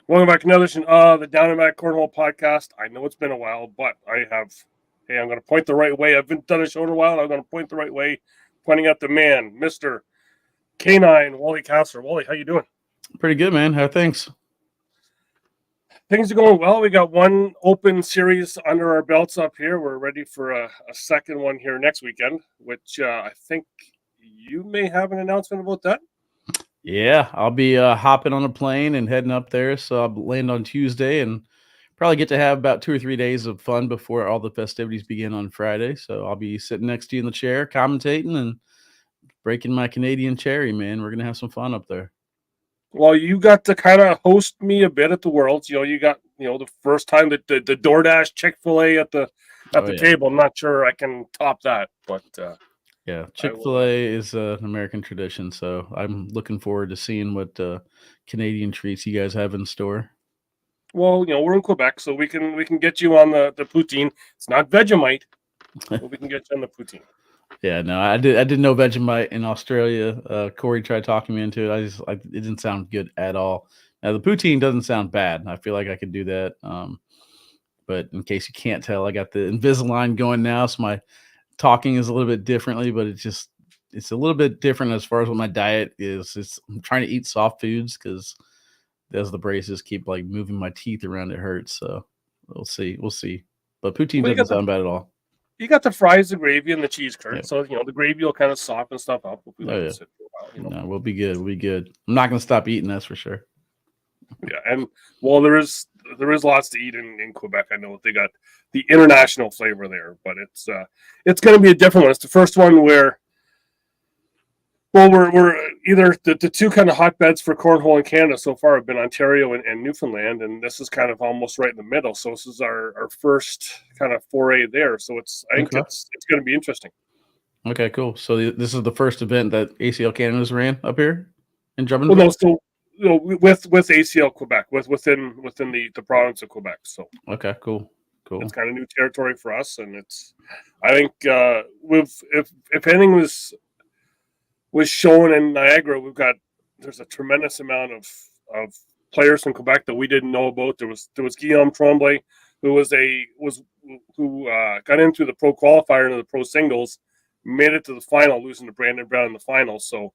Welcome back to another edition of the Down and Back Cornhole podcast. I know it's been a while, but I'm going to point the right way. I've been done a show in a while, and I'm going to point the right way, pointing at the man, Mr. K9 Wally Kassler. Wally, how you doing? Pretty good, man. How are things? Things are going well. We got one open series under our belts up here. We're ready for a second one here next weekend, which I think you may have an announcement about that. Yeah, I'll be hopping on a plane and heading up there. So I'll land on Tuesday and probably get to have about 2 or 3 days of fun before all the festivities begin on Friday. So I'll be sitting next to you in the chair, commentating and breaking my Canadian cherry, man. We're gonna have some fun up there. Well, you got to kind of host me a bit at the Worlds. You got the first time that the DoorDash Chick-fil-A at the table. I'm not sure I can top that, but yeah, Chick-fil-A is an American tradition, so I'm looking forward to seeing what Canadian treats you guys have in store. Well, we're in Quebec, so we can get you on the poutine. It's not Vegemite, but we can get you on the poutine. Yeah, no, I did know Vegemite in Australia. Corey tried talking me into it. It didn't sound good at all. Now the poutine doesn't sound bad. I feel like I could do that. But in case you can't tell, I got the Invisalign going now, so my talking is a little bit differently. But it's a little bit different as far as what my diet is. I'm trying to eat soft foods because as the braces keep like moving my teeth around, it hurts. So we'll see. But poutine doesn't sound bad at all. You got the fries, the gravy, and the cheese curd. So the gravy will kind of soften stuff up if we let it sit for a while. No, we'll be good. We'll be good. I'm not going to stop eating, that's for sure. Yeah, and well, there is lots to eat in Quebec. I know they got the international flavor there, but it's going to be a different one. It's the first one where, well, we're either the two kind of hotbeds for cornhole in Canada so far have been Ontario and Newfoundland, and this is kind of almost right in the middle. So this is our first kind of foray there. So I think it's going to be interesting. Okay, cool. So this is the first event that ACL Canada's ran up here in Drummondville? Well, no, so with ACL Quebec, within the province of Quebec. So okay, cool. It's kind of new territory for us, and I think if anything was shown in Niagara, there's a tremendous amount of players from Quebec that we didn't know about. There was Guillaume Tremblay, who got into the pro qualifier into the pro singles, made it to the final, losing to Brandon Brown in the final. So,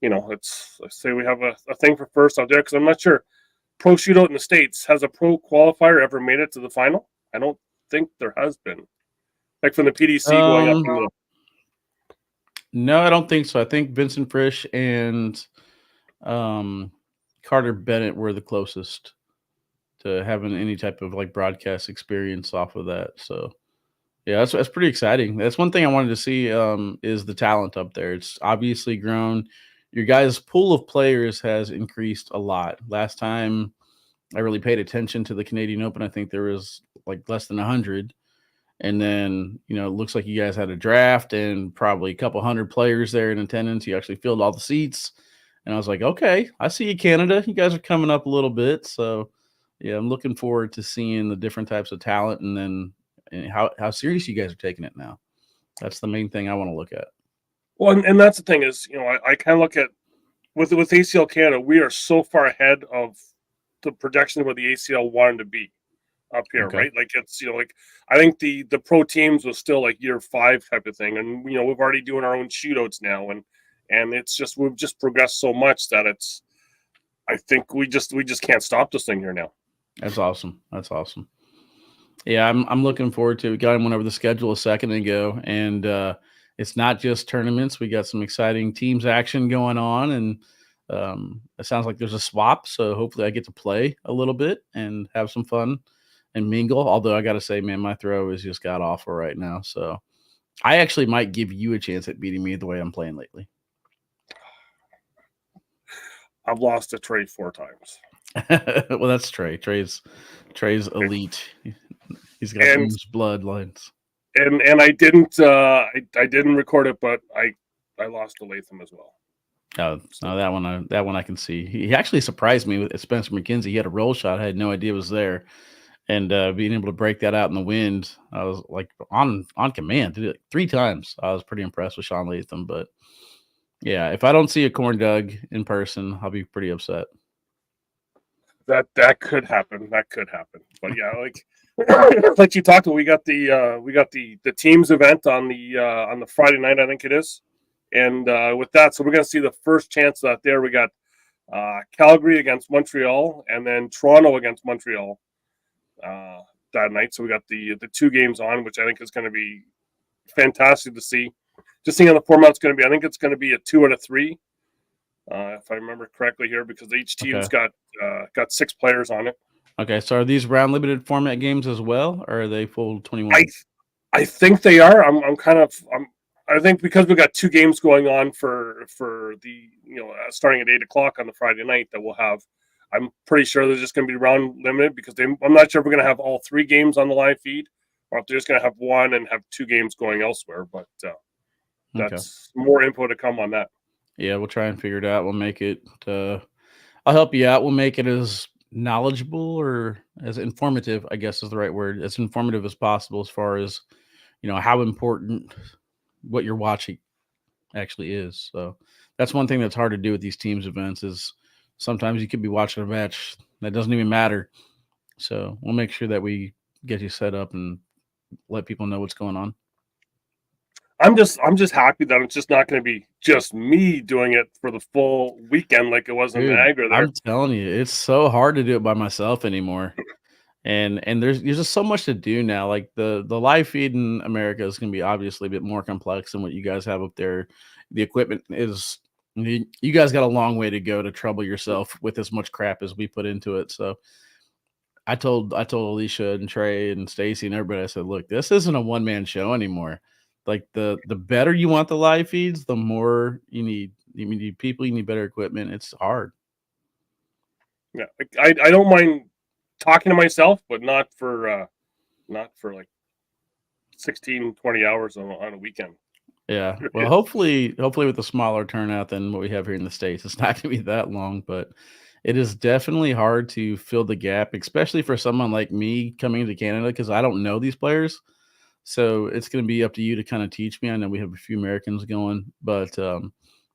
let's say we have a thing for first out there, because I'm not sure pro shootout in the States, has a pro qualifier ever made it to the final? I don't think there has been. Like from the PDC going up into No, I don't think so. I think Vincent Frisch and Carter Bennett were the closest to having any type of like broadcast experience off of that. So yeah, that's pretty exciting. That's one thing I wanted to see is the talent up there. It's obviously grown. Your guys' pool of players has increased a lot. Last time I really paid attention to the Canadian Open, I think there was like less than 100. And then, it looks like you guys had a draft and probably a couple hundred players there in attendance. You actually filled all the seats. And I was like, okay, I see you, Canada. You guys are coming up a little bit. So, yeah, I'm looking forward to seeing the different types of talent and how serious you guys are taking it now. That's the main thing I want to look at. Well, and that's the thing is, I kind of look at with ACL Canada, we are so far ahead of the projection of where the ACL wanted to be up here, right? Like it's I think the pro teams was still like year 5 type of thing, and we've already doing our own shootouts now, and it's just we've just progressed so much that I think we just can't stop this thing here now. That's awesome. Yeah, I'm looking forward to it. We got him went over the schedule a second ago, and it's not just tournaments. We got some exciting teams action going on, and it sounds like there's a swap. So hopefully I get to play a little bit and have some fun and mingle. Although I got to say, man, my throw is just got awful right now. So I actually might give you a chance at beating me the way I'm playing lately. I've lost to Trey 4 times. Well, that's Trey. Trey's elite. He's got those bloodlines. And I didn't record it, but I lost to Latham as well. Oh, so that one I can see. He actually surprised me with Spencer McKenzie. He had a roll shot. I had no idea it was there. And being able to break that out in the wind, I was like on command. Did it 3 times. I was pretty impressed with Sean Latham. But yeah, if I don't see a corn dog in person, I'll be pretty upset. That could happen. That could happen. But yeah, like you talked about, we got the teams event on the Friday night, I think it is, and with that, so we're gonna see the first chance of that there. We got Calgary against Montreal, and then Toronto against Montreal that night. So we got the two games on, which I think is going to be fantastic to see. Just seeing how the format's going to be. I think it's going to be a 2 out of 3, if I remember correctly here, because each team's got 6 players on it. Okay, so are these round limited format games as well, or are they full 21? I think they are. I think because we got 2 games going on for the starting at 8 o'clock on the Friday night that we'll have. I'm pretty sure they're just going to be round limited because I'm not sure if we're going to have all 3 games on the live feed or if they're just going to have 1 and have 2 games going elsewhere. But that's more info to come on that. Yeah, we'll try and figure it out. We'll make it. I'll help you out. We'll make it as knowledgeable or as informative, I guess is the right word, as informative as possible as far as how important what you're watching actually is. So that's one thing that's hard to do with these teams events is sometimes you could be watching a match that doesn't even matter. So we'll make sure that we get you set up and let people know what's going on. I'm just happy that it's just not going to be just me doing it for the full weekend like it was in Niagara there. I'm telling you, it's so hard to do it by myself anymore. And there's just so much to do now. Like the live feed in America is going to be obviously a bit more complex than what you guys have up there. The equipment is you guys got a long way to go to trouble yourself with as much crap as we put into it. So I told Alicia and Trey and Stacy and everybody, I said, look, this isn't a one-man show anymore. Like the better you want the live feeds, the more you need people, you need better equipment. It's hard. Yeah, I don't mind talking to myself, but not for like 16, 20 hours on a weekend. Yeah. Well, hopefully with a smaller turnout than what we have here in the States, it's not going to be that long, but it is definitely hard to fill the gap, especially for someone like me coming to Canada because I don't know these players. So it's going to be up to you to kind of teach me. I know we have a few Americans going, but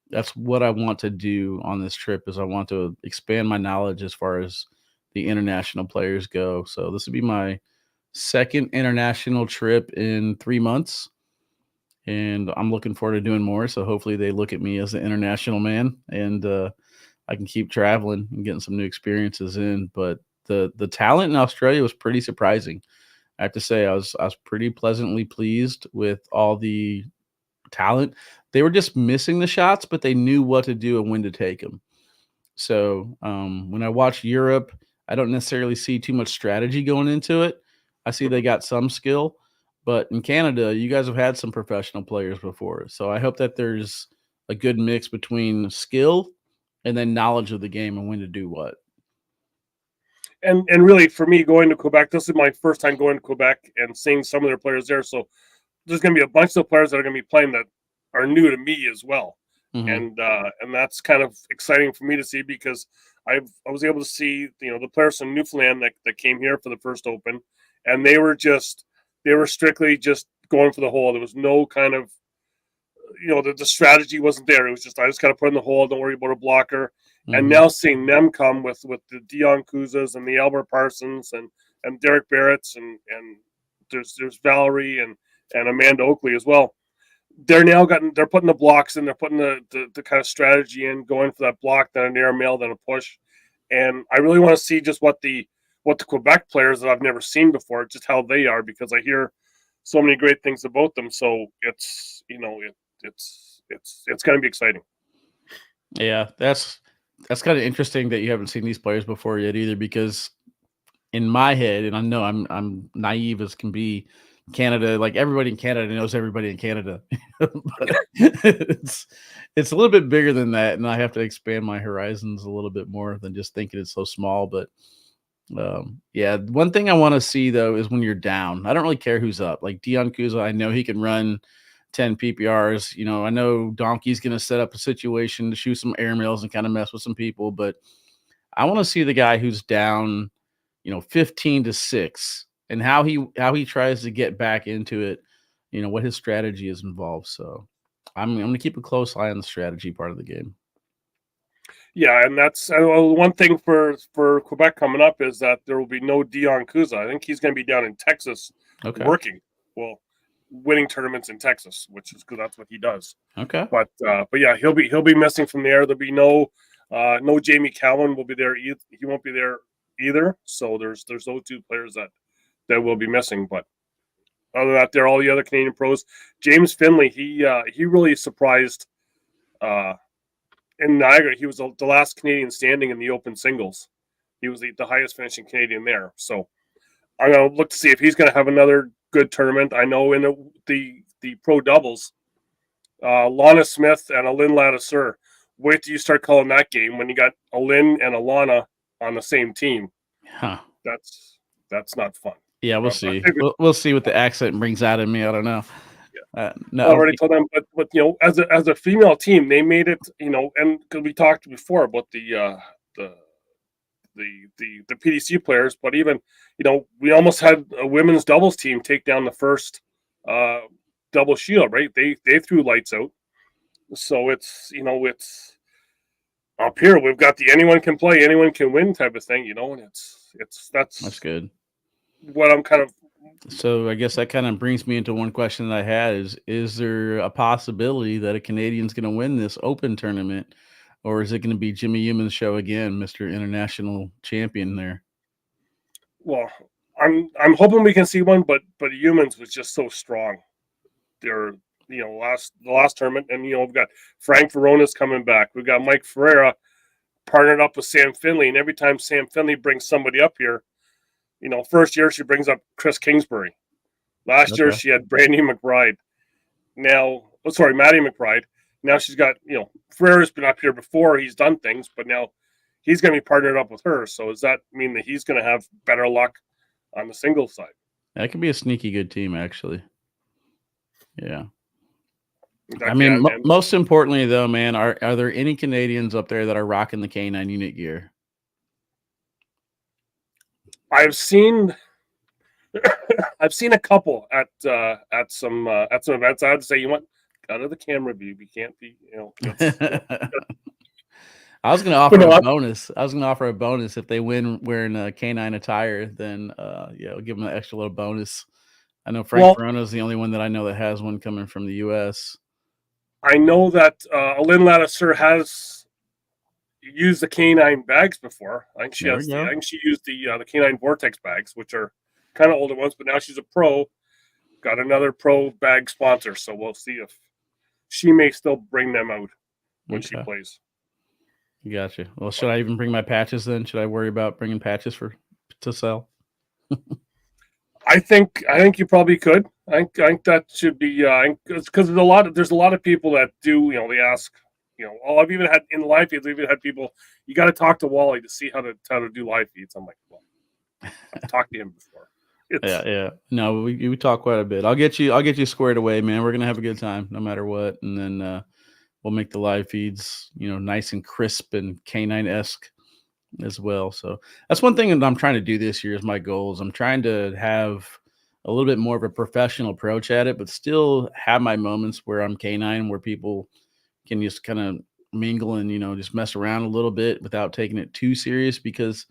that's what I want to do on this trip is I want to expand my knowledge as far as the international players go. So this will be my second international trip in 3 months. And I'm looking forward to doing more. So hopefully they look at me as an international man and I can keep traveling and getting some new experiences in. But the talent in Australia was pretty surprising. I have to say I was pretty pleasantly pleased with all the talent. They were just missing the shots, but they knew what to do and when to take them. So when I watch Europe, I don't necessarily see too much strategy going into it. I see they got some skill, but in Canada, you guys have had some professional players before. So I hope that there's a good mix between skill and then knowledge of the game and when to do what. And really, for me, going to Quebec, this is my first time going to Quebec and seeing some of their players there. So there's going to be a bunch of players that are going to be playing that are new to me as well. Mm-hmm. And that's kind of exciting for me to see because I was able to see the players from Newfoundland that came here for the first Open, and they were strictly just going for the hole. There was no kind of the strategy wasn't there. It was just I just got to put in the hole. Don't worry about a blocker. Mm-hmm. And now seeing them come with the Dion Kuzas and the Albert Parsons and Derek Barrett's and there's Valerie and Amanda Oakley as well. They're putting the blocks in, they're putting the kind of strategy in, going for that block, then an air mail, then a push. And I really want to see just what the Quebec players that I've never seen before, just how they are, because I hear so many great things about them. So it's going to be exciting. Yeah, that's kind of interesting that you haven't seen these players before yet either, because in my head, and I know I'm naive as can be, Canada, like everybody in Canada knows everybody in Canada. it's a little bit bigger than that, and I have to expand my horizons a little bit more than just thinking it's so small. But yeah, one thing I want to see though is when you're down. I don't really care who's up. Like Dion Kuza, I know he can run 10 PPRs. I know Donkey's going to set up a situation to shoot some airmails and kind of mess with some people, but I want to see the guy who's down, 15-6 and how he tries to get back into it, what his strategy is involved. So I'm going to keep a close eye on the strategy part of the game. Yeah, and that's one thing for Quebec coming up is that there will be no Dion Kuza. I think he's going to be down in Texas Okay. working. Well, winning tournaments in Texas, which is because that's what he does. Okay. But yeah, he'll be missing from there. There'll be no Jamie Cowan will be there. He won't be there either. So there's those two players that will be missing. But other than that, they're all the other Canadian pros. James Finley, he really surprised. In Niagara, he was the last Canadian standing in the open singles. He was the highest finishing Canadian there. So I'm going to look to see if he's going to have another good tournament. I know in the pro doubles, Lana Smith and Alin Ladisseur. Wait till you start calling that game when you got Alin and Alana on the same team. Huh. That's not fun. Yeah, we'll see. We'll see what the accent brings out in me. I don't know. No, I already told them, but as a female team, they made it. And because we talked before about the PDC players, but even we almost had a women's doubles team take down the first double shield. Right? They threw lights out. So it's up here. We've got the anyone can play, anyone can win type of thing. And that's good. What I'm kind of. So I guess that kind of brings me into one question that I had is there a possibility that a Canadian's going to win this open tournament, or is it going to be Jimmy Human's show again, Mr. International Champion there? Well, I'm hoping we can see one, but Humans was just so strong. They're the last tournament, and we've got Frank Verona's coming back. We've got Mike Ferreira partnered up with Sam Finley, and every time Sam Finley brings somebody up here, first year she brings up Chris Kingsbury. Last year she had Brandy McBride. Maddie McBride. Now she's got, Ferreira's been up here before. He's done things, but now he's going to be partnered up with her. So does that mean that he's going to have better luck on the singles side? That could be a sneaky good team, actually. Yeah. Man. Most importantly, though, man, are there any Canadians up there that are rocking the K9 unit gear? I've seen a couple at some events. I had to say, out of the camera view, you can't be, I was going to offer a bonus. I was going to offer a bonus if they win wearing a K9 attire. Then, I'll give them an extra little bonus. I know Frank Verona is the only one that I know that has one coming from the U.S. I know that Alin Ladisseur has used the K9 bags before. I think she used the K9 Vortex bags, which are kind of older ones, but now she's a pro. Got another pro bag sponsor, so we'll see if she may still bring them out when she plays. Gotcha. Well, should I even bring my patches then? Should I worry about bringing patches to sell? I think you probably could. I think that should be because there's a lot of people that do. They ask. I've even had in the live feeds. We've even had people. You got to talk to Wally to see how to do live feeds. I'm like, well, I've talked to him before. Yeah. No, we talk quite a bit. I'll get you squared away, man. We're gonna have a good time no matter what, and then we'll make the live feeds, nice and crisp and K9-esque as well. So that's one thing that I'm trying to do this year is my goals. I'm trying to have a little bit more of a professional approach at it, but still have my moments where I'm K9, where people can just kind of mingle and, just mess around a little bit without taking it too serious, because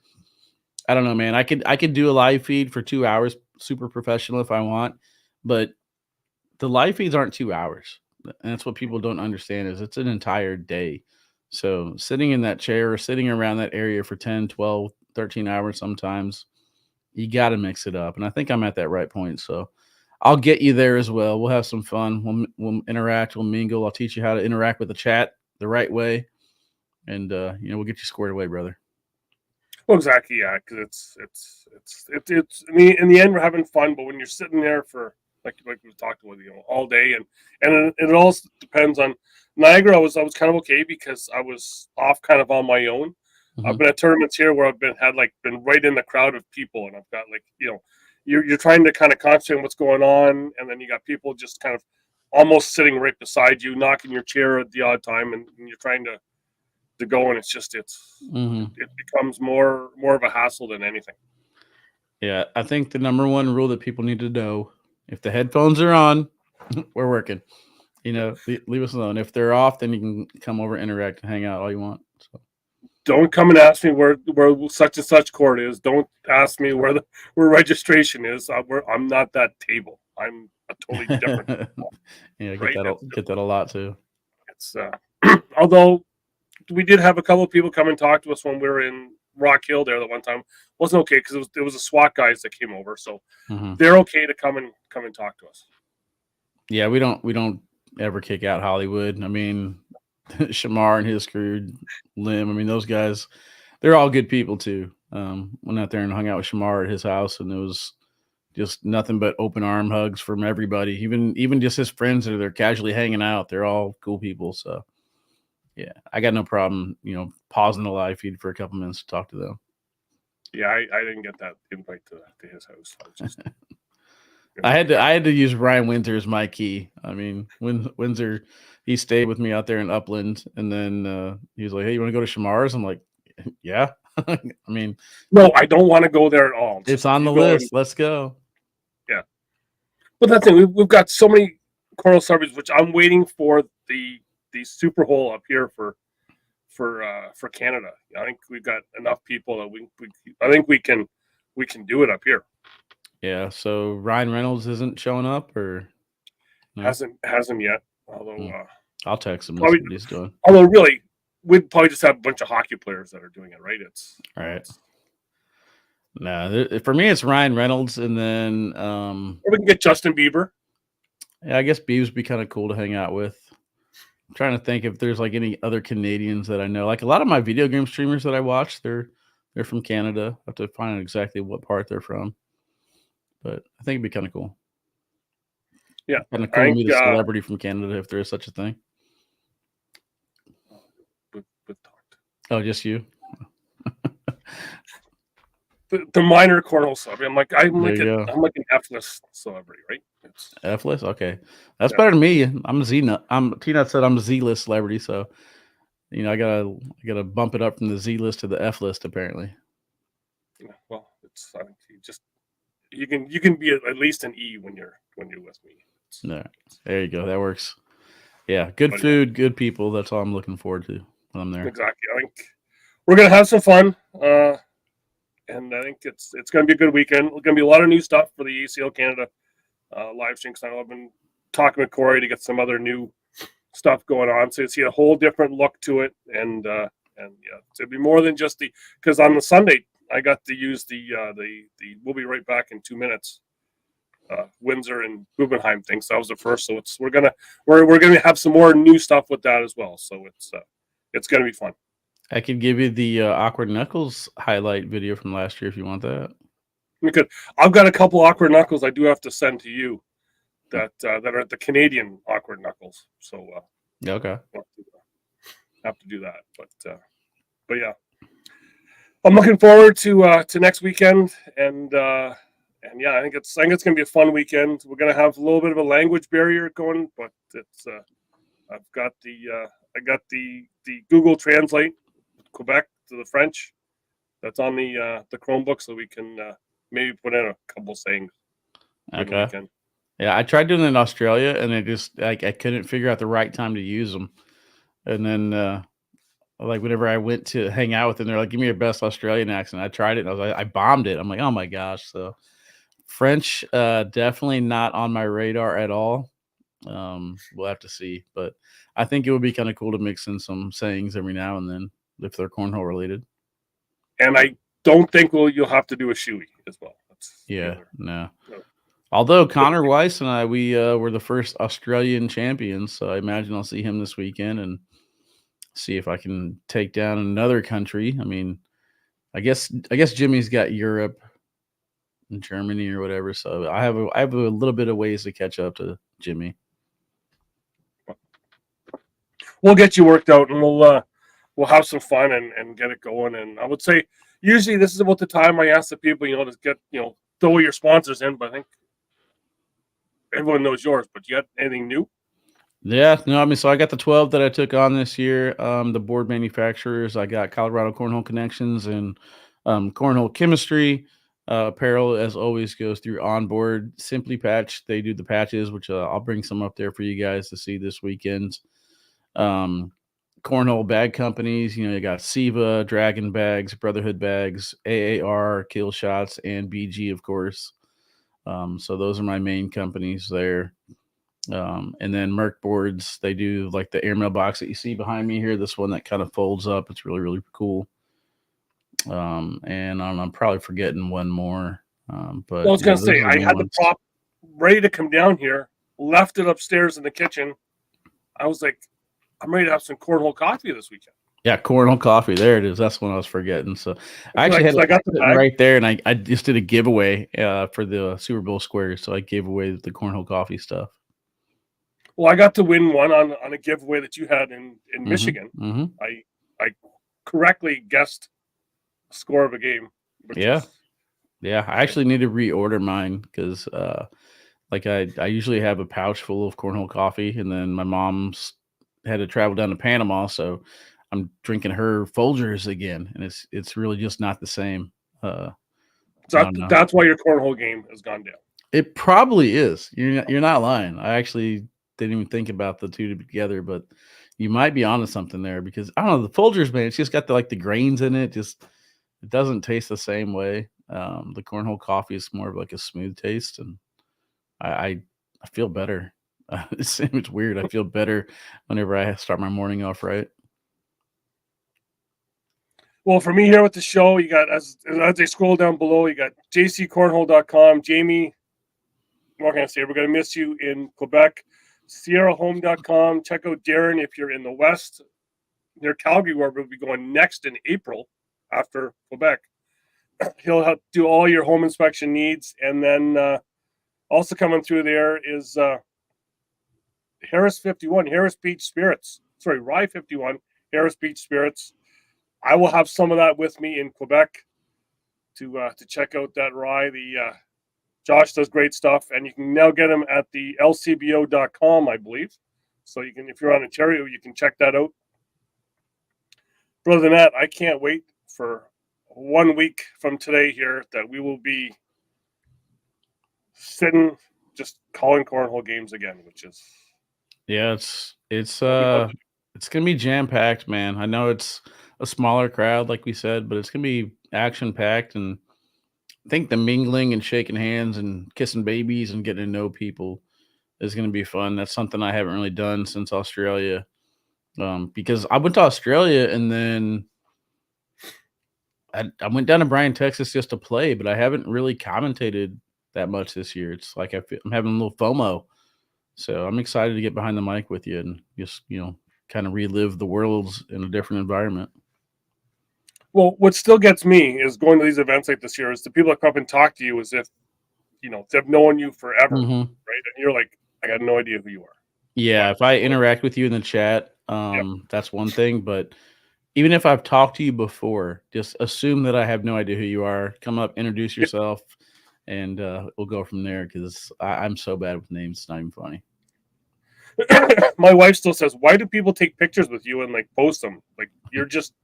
I don't know, man, I could do a live feed for 2 hours, super professional if I want, but the live feeds aren't 2 hours. And that's what people don't understand is it's an entire day. So sitting in that chair or sitting around that area for 10, 12, 13 hours sometimes, you got to mix it up. And I think I'm at that right point. So I'll get you there as well. We'll have some fun. We'll interact. We'll mingle. I'll teach you how to interact with the chat the right way. And, we'll get you squared away, brother. Well, exactly. Yeah. Because it's in the end, we're having fun. But when you're sitting there for, like we talked about, all day, and it all depends on Niagara. I was kind of okay because I was off kind of on my own. Mm-hmm. I've been at tournaments here where I've been right in the crowd of people, and I've got you're trying to kind of concentrate on what's going on, and then you got people just kind of almost sitting right beside you, knocking your chair at the odd time, and you're trying to go, and it becomes more of a hassle than anything. Yeah, I think the number one rule that people need to know: if the headphones are on, we're working. Leave us alone. If they're off, then you can come over, interact, and hang out all you want. So don't come and ask me where such and such court is. Don't ask me where registration is. I'm not that table. I'm a totally different. Yeah, Right? get that a lot too. It's although we did have a couple of people come and talk to us when we were in Rock Hill there the one time. Wasn't okay because it was the SWAT guys that came over, so they're okay to come and talk to us. Yeah, we don't ever kick out Hollywood. I mean, Shamar and his crew, Lim. I mean, those guys, they're all good people too. Went out there and hung out with Shamar at his house, and it was just nothing but open arm hugs from everybody. Even just his friends that are casually hanging out. They're all cool people. So yeah, I got no problem, pausing the live feed for a couple minutes to talk to them. Yeah, I didn't get that invite to his house. I had to use Ryan Windsor as my key. I mean, Windsor, he stayed with me out there in Upland, and then he was like, "Hey, you want to go to Shamar's?" I'm like, "Yeah." I mean, no, I don't want to go there at all. It's on the list. Let's go. Yeah, but that's it. We've got so many cornhole celebrities, which I'm waiting for the super hole up here for Canada. I think we've got enough people that I think we can do it up here. Yeah. So Ryan Reynolds isn't showing up, or no? hasn't yet. Although I'll text him. What he's doing. Although really, we'd probably just have a bunch of hockey players that are doing it, right? It's all right. No, for me, it's Ryan Reynolds, and then or we can get Justin Bieber. Yeah, I guess Biebs would be kind of cool to hang out with. I'm trying to think if there's like any other Canadians that I know. Like a lot of my video game streamers that I watch, they're from Canada. I have to find out exactly what part they're from. But I think it'd be kind of cool. Yeah. Kind of cool to meet a celebrity from Canada if there is such a thing. Oh, just you? the minor cornhole celebrity. I'm like an F-list celebrity, right? F-list? Okay. That's better than me. I'm a Z-nut. T-Nut said I'm a Z-list celebrity, so I gotta bump it up from the Z-list to the F-list apparently. Yeah, well, it's I think you can be at least an E when you're with me. No, there you go. That works. Yeah, good food, good people. That's all I'm looking forward to when I'm there. Exactly. I think we're gonna have some fun, and I think it's gonna be a good weekend. There's gonna be a lot of new stuff for the ACL Canada live stream. Because I've been talking with Corey to get some other new stuff going on, so you see a whole different look to it, and yeah, it'll be more than just because on the Sunday I got to use the we'll be right back in 2 minutes. Windsor and Guggenheim thing. So that was the first. So we're gonna have some more new stuff with that as well. So it's gonna be fun. I could give you the Awkward Knuckles highlight video from last year if you want that. We could. I've got a couple Awkward Knuckles I do have to send to you that are the Canadian Awkward Knuckles. So okay, have to do that. But yeah, I'm looking forward to next weekend and yeah, I think it's gonna be a fun weekend. We're gonna have a little bit of a language barrier going, but it's I got the Google Translate Quebec to the French. That's on the Chromebook, so we can maybe put in a couple sayings. Okay. Yeah, I tried doing it in Australia, and it just I couldn't figure out the right time to use them. And then like whenever I went to hang out with them, they're like, "Give me your best Australian accent." I tried it, and I bombed it. I'm like, "Oh my gosh!" So French, definitely not on my radar at all. We'll have to see, but I think it would be kind of cool to mix in some sayings every now and then if they're cornhole related. And I don't think you'll have to do a shoey as well. No. Although Connor Weiss and I, we were the first Australian champions, so I imagine I'll see him this weekend and see if I can take down another country. I mean, I guess Jimmy's got Europe and Germany or whatever, so I have a little bit of ways to catch up to Jimmy. We'll get you worked out, and we'll have some fun and get it going. And I would say usually this is about the time I ask the people, to get throw your sponsors in. But I think everyone knows yours. But you got anything new? Yeah, no, I mean, so I got the 12 that I took on this year. The board manufacturers, I got Colorado Cornhole Connections and Cornhole Chemistry. Apparel, as always, goes through Onboard. Simply Patch, they do the patches, which I'll bring some up there for you guys to see this weekend. cornhole bag companies. You know, you got Siva, Dragon Bags, Brotherhood Bags, AAR, Kill Shots, and BG, of course. So those are my main companies there. And then Merc Boards, they do like the airmail box that you see behind me here. This one that kind of folds up. It's really, really cool. And I'm probably forgetting one more. But Well, I was going to those are say, the I main had the ones. prop ready to come down here, left it upstairs in the kitchen. I was like, I'm ready to have some cornhole coffee this weekend. Yeah, Cornhole Coffee. There it is. That's one I was forgetting. So I actually had I got it the sitting bag. right there, and I just did a giveaway for the Super Bowl squares. So I gave away the Cornhole Coffee stuff. Well, I got to win one on a giveaway that you had in Michigan. Mm-hmm. I correctly guessed the score of a game. Yeah. Yeah. I actually need to reorder mine because like I usually have a pouch full of Cornhole Coffee, and then my mom's had to travel down to Panama, so I'm drinking her Folgers again, and it's really just not the same. I don't know. That's why your cornhole game has gone down. It probably is. You're not lying. I actually didn't even think about the two together, but you might be onto something there because I don't know the Folgers, man. It's just got the grains in it. Just it doesn't taste the same way. The Cornhole Coffee is more of like a smooth taste, and I feel better. It's weird. I feel better whenever I start my morning off right. Well, for me here with the show, you got as I scroll down below, you got jccornhole.com, Jamie. What can I say? We're going to miss you in Quebec. SierraHome.com. Check out Darren if you're in the West, near Calgary, where we'll be going next in April after Quebec. He'll help do all your home inspection needs. And then also coming through there is Harris 51, Harris Beach Spirits. Sorry, Rye 51, Harris Beach Spirits. I will have some of that with me in Quebec to check out that rye. Josh does great stuff, and you can now get them at the lcbo.com, I believe. So you can, if you're on Ontario, you can check that out. But other than that, I can't wait for 1 week from today here that we will be sitting just calling cornhole games again, which is it's gonna be jam packed, man. I know it's a smaller crowd, like we said, but it's gonna be action packed, and I think the mingling and shaking hands and kissing babies and getting to know people is gonna be fun. That's something I haven't really done since Australia, because I went to Australia and then I went down to Bryan, Texas, just to play, but I haven't really commentated that much this year. It's like I'm having a little FOMO. So I'm excited to get behind the mic with you and just, kind of relive the worlds in a different environment. well. What still gets me is going to these events like this year is the people that come up and talk to you as if they've known you forever, right? And you're like, I got no idea who you are. Yeah, if I interact with you in the chat, that's one thing. But even if I've talked to you before, just assume that I have no idea who you are. Come up, introduce yourself, and we'll go from there because I'm so bad with names. It's not even funny. My wife still says, "Why do people take pictures with you and like post them? Like you're just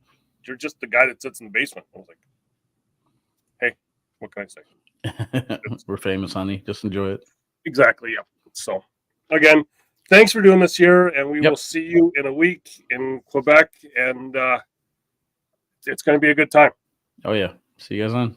the guy that sits in the basement." I was like, "Hey, what can I say?" We're famous, honey. Just enjoy it. Exactly. Yeah. So, again, thanks for doing this here, and we Yep. will see you in a week in Quebec, and it's going to be a good time. Oh yeah. See you guys on.